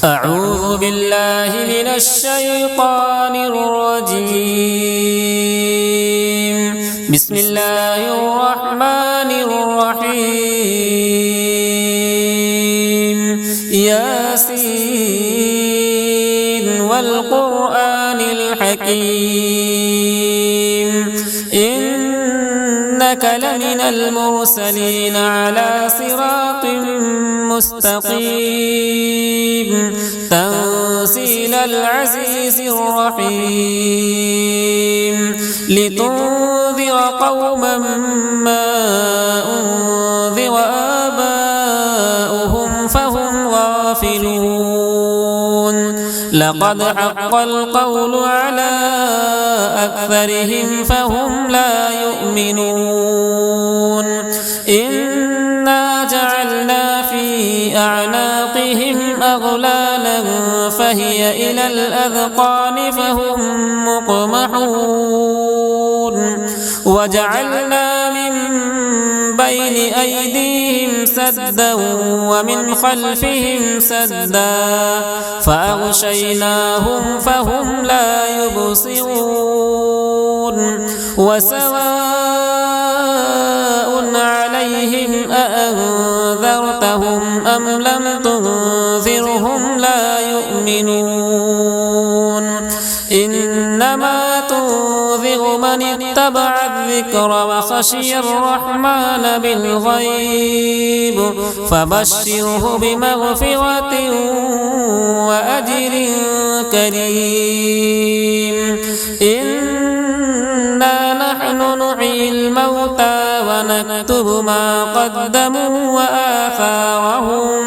أعوذ بالله من الشيطان الرجيم. بسم الله الرحمن الرحيم. ياسين والقرآن الحكيم إنك لمن المرسلين على صراط مستقيم تنزيل العزيز الرحيم لتنذر قوما ما أنذر آباؤهم فهم غافلون لقد حق القول على أكثرهم فهم لا يؤمنون إنا جعلنا في أعناقهم أغلالا فهي إلى الأذقان فهم مقمحون وجعلنا من بين أيديهم سدا ومن خلفهم سدا فأغشيناهم فهم لا يبصرون وسواء عليهم أأنذرتهم أم لم تنذرهم لا يؤمنون إنما تنذر من اتبع الذكر وخشي الرحمن بالغيب فبشره بمغفرة وأجر كريم إنا نحن نحيي الموتى ونكتب ما قدموا وآثارهم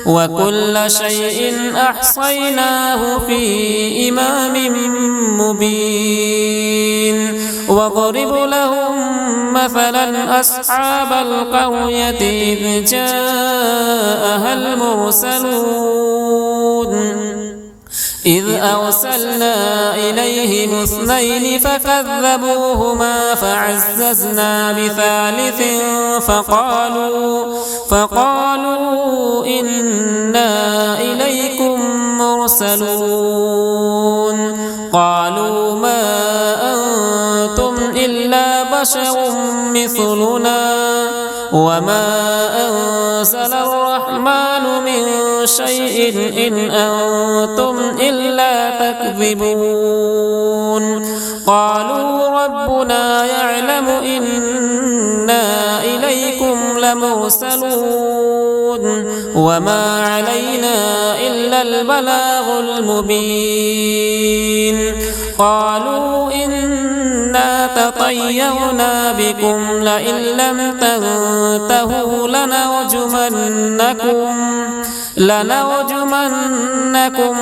وكل شيء أحصيناه في إمام مبين واضرب لهم مثلا أصحاب القرية إذ جاءها المرسلون إذ أرسلنا إليهم اثنين فكذبوهما فعززنا بثالث فقالوا إنا إليكم مرسلون قالوا ما أنتم إلا بشر مثلنا وما أنزل الرحمن من شيء إن أنتم إلا تكذبون قالوا ربنا يعلم إنا إليكم لمرسلون وما علينا إلا البلاغ المبين قالوا إنا تطيرنا بكم لئن لم تنتهوا لنرجمنكم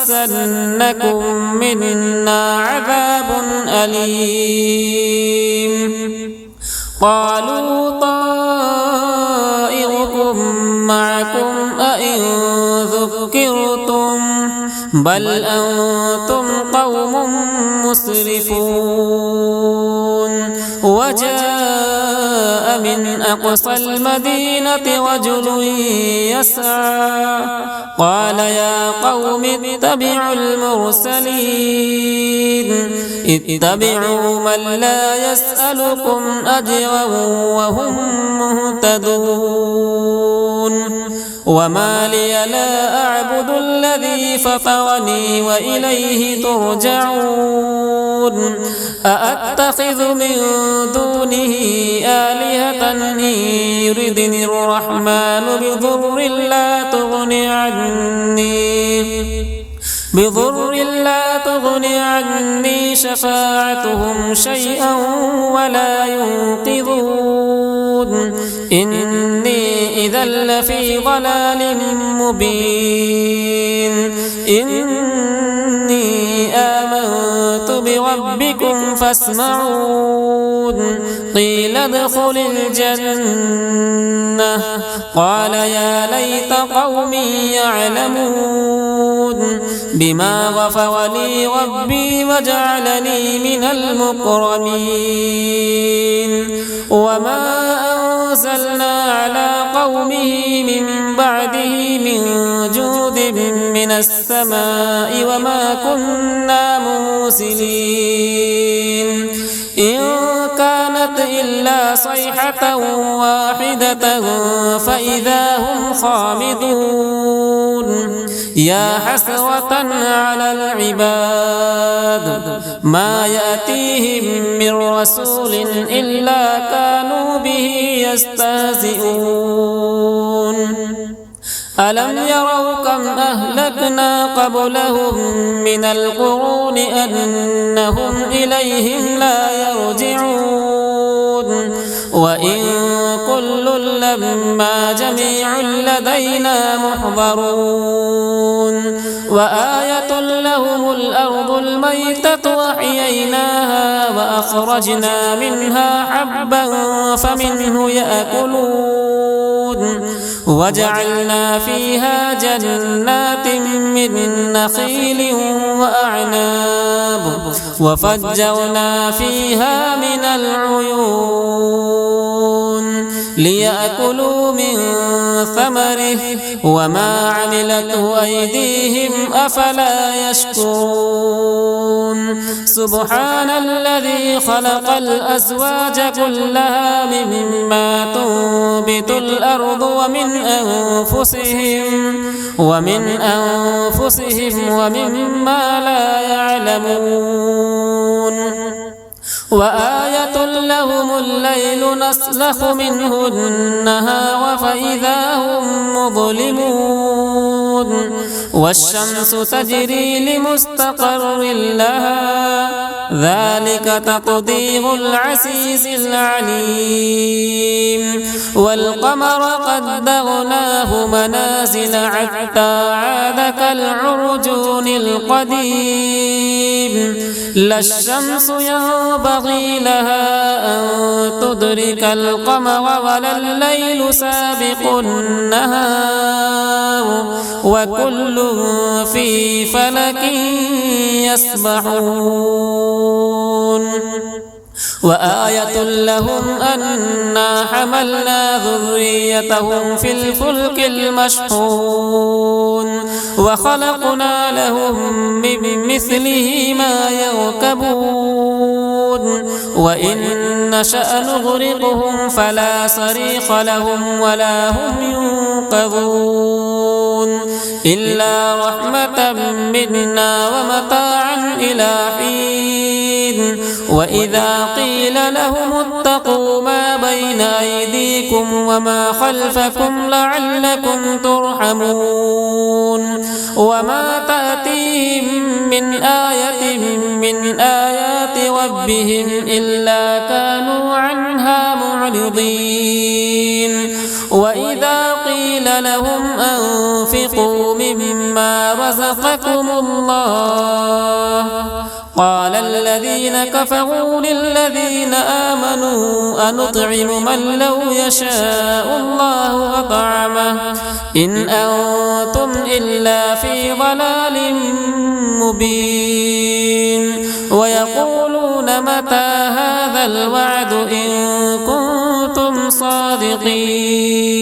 وليمسنكم منا عذاب أليم قالوا طائركم معكم أئن ذكرتم بل أنتم قوم مسرفون وجاء من أقصى المدينة رجل يسعى قال يا قوم اتبعوا المرسلين اتبعوا من لا يسألكم أجرا وهم مهتدون وما لي لا أعبد الذي فطرني وإليه ترجعون أأتخذ من دونه آلهة إن يردني الرحمن بضر لا تغني عني شفاعتهم شيئا ولا ينقذون إني إذا لفي ضلال مبين إني آمنت بربكم فاسمعون قيل ادخل الجنة قال يا ليت قومي يعلمون بما غفر لي ربي وجعلني من المكرمين وما أنزلنا على قومه من بعده من جود من السماء وما كنا مرسلين إن كانت إلا صيحة واحدة فإذا هم خامدون يا حسرة على العباد ما يأتيهم من رسول إلا كانوا به يستهزئون ألم يروا كم أهلكنا قبلهم من القرون أنهم إليهم لا يرجعون وإن كل لما جميع لدينا محضرون وآية لهم الأرض الميتة وأحييناها وأخرجنا منها حبا فمنه يأكلون وجعلنا فيها جنات من نخيل وأعناب وفجرنا فيها من العيون ليأكلوا من ثمره وما عملته أيديهم أفلا يشكرون سبحان الذي خلق الأزواج كلها مما تنبت الأرض ومن أنفسهم ومما لا يعلمون وآية لهم الليل نسلخ منه النهار فإذا هم مظلمون والشمس تجري لمستقر لها ذلك تقدير العزيز العليم والقمر قدرناه منازل حتى عاد كالعرجون القديم لا الشمس ينبغي لها أن تدرك القمر ولا الليل سابق النهار وكل في فلك يسبحون وآية لهم أنا حملنا ذريتهم في الفلك المشحون وخلقنا لهم من مثله ما يركبون وإن نشأ نغرقهم فلا صريخ لهم ولا هم ينقذون إلا رحمة منا ومتاعا إلى حين وإذا قيل لهم اتقوا ما بين أيديكم وما خلفكم لعلكم ترحمون وما تأتيهم من آية من آيات ربهم إلا كانوا عنها معرضين وإذا قيل لهم أنفقوا مما رزقكم الله قال الذين كفروا للذين آمنوا أنطعم من لو يشاء الله أطعمه إن أنتم إلا في ضلال مبين ويقولون متى هذا الوعد إن كنتم صادقين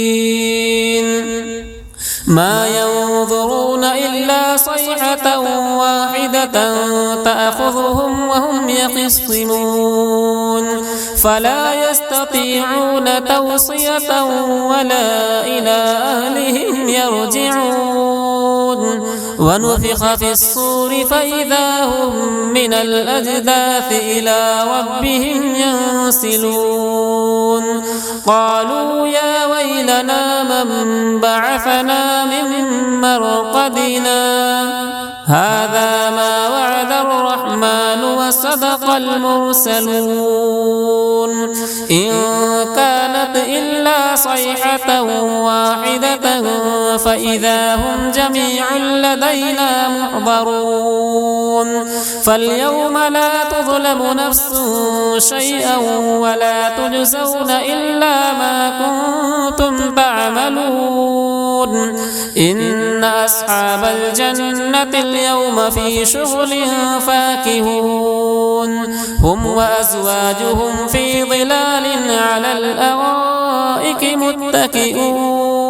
ما ينظرون إلا صيحة واحدة تأخذهم وهم يخصمون فلا يستطيعون توصية ولا إلى أهلهم يرجعون ونفخ في الصور فإذا هم من الأجداث إلى ربهم ينسلون قالوا يا ويلنا من بعثنا من مرقدنا هذا ما وعد الرحمن وصدق المرسلون إن كانت إلا صيحة واحدة فإذا هم جميع لدينا محضرون فاليوم لا تظلم نفس شيئا ولا تجزون إلا ما كنتم تعملون إن أصحاب الجنة اليوم في شغل فاكهون فاكهون هم وأزواجهم في ظلال على الأرائك متكئون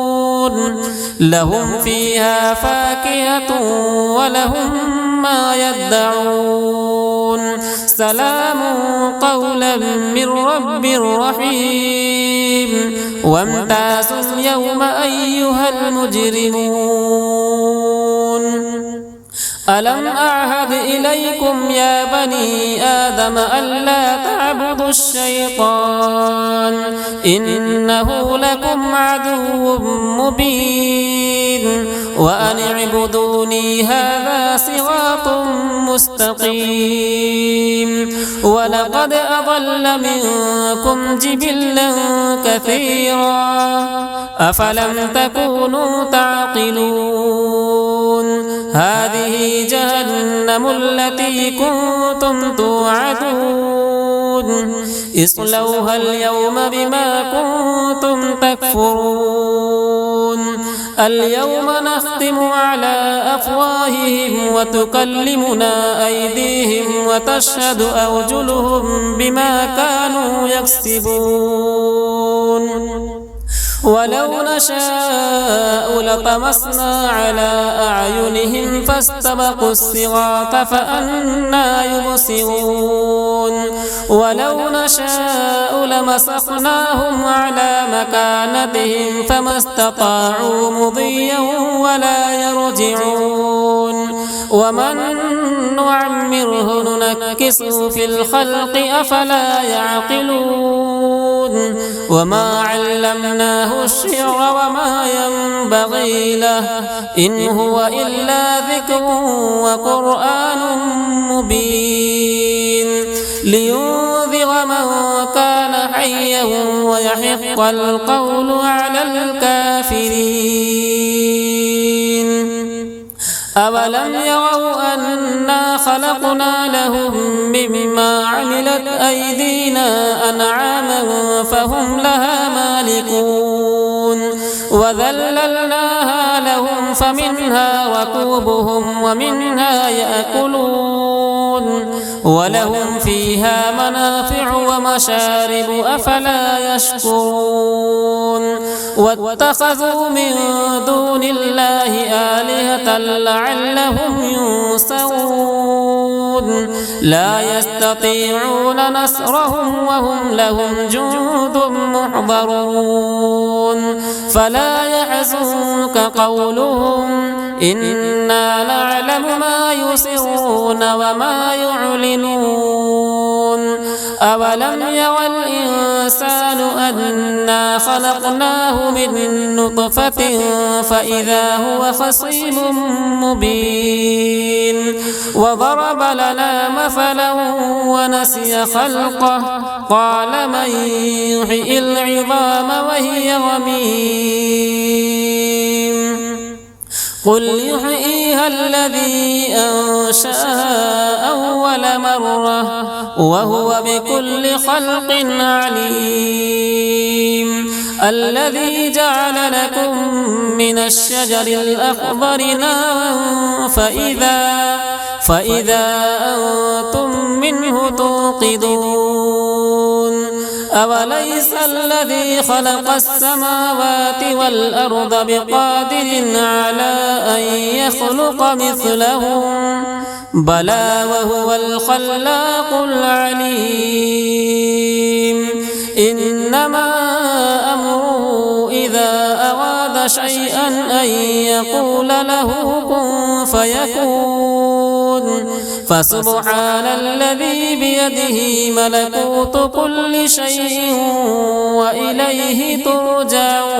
لهم فيها فاكهة ولهم ما يدعون سلام قولا من رب رحيم وامتازوا اليوم أيها المجرمون ألم أعهد إليكم يا بني آدم ألا تعبدوا الشيطان إنه لكم عدو مبين وأن اعبدوني هذا صراط مستقيم ولقد أضل منكم جبلا كثيرا أفلم تكونوا تعقلون هذه جهنم التي كنتم توعدون اصلوها اليوم بما كنتم تكفرون اليوم نختم على أفواههم وتكلمنا أيديهم وتشهد أرجلهم بما كانوا يكسبون ولو نشاء لطمسنا على أعينهم فاستبقوا الصراط فأنى يبصرون ولو نشاء لمسخناهم على مكانتهم فما استطاعوا مضيا ولا يرجعون ومن نعمره ننكسه في الخلق أفلا يعقلون وما علمناه الشعر وما ينبغي له إن هو إلا ذكر وقرآن مبين لينذر من كان حيا ويحق القول على الكافرين أولم يروا أنا خلقنا لهم مما عملت أيدينا أنعاما فهم لها مالكون وذللناها لهم فمنها ركوبهم ومنها يأكلون ولهم فيها منافع ومشارب أفلا يشكرون واتخذوا من دون الله آلهة لعلهم ينصرون لا يستطيعون نصرهم وهم لهم جند محضرون فلا يحزنك قولهم إنا نعلم ما يسرون وما يعلنون أولم ير الإنسان أنا خلقناه من نطفة فإذا هو خصيم مبين وضرب لنا مثلا ونسي خلقه قال من يحيي العظام وهي رميم قل يحييها الذي أنشأها أول مرة وهو بكل خلق عليم الذي جعل لكم من الشجر الأخضر نارا فإذا أنتم منه توقدون أوليس الذي خلق السماوات والأرض بقادر على أن يخلق مثلهم بلى وهو الخلاق العليم إنما أمره إذا أراد شيئا أن يقول له كن فيكون فسبحان الذي بيده ملكوت كل شيء وإليه ترجعون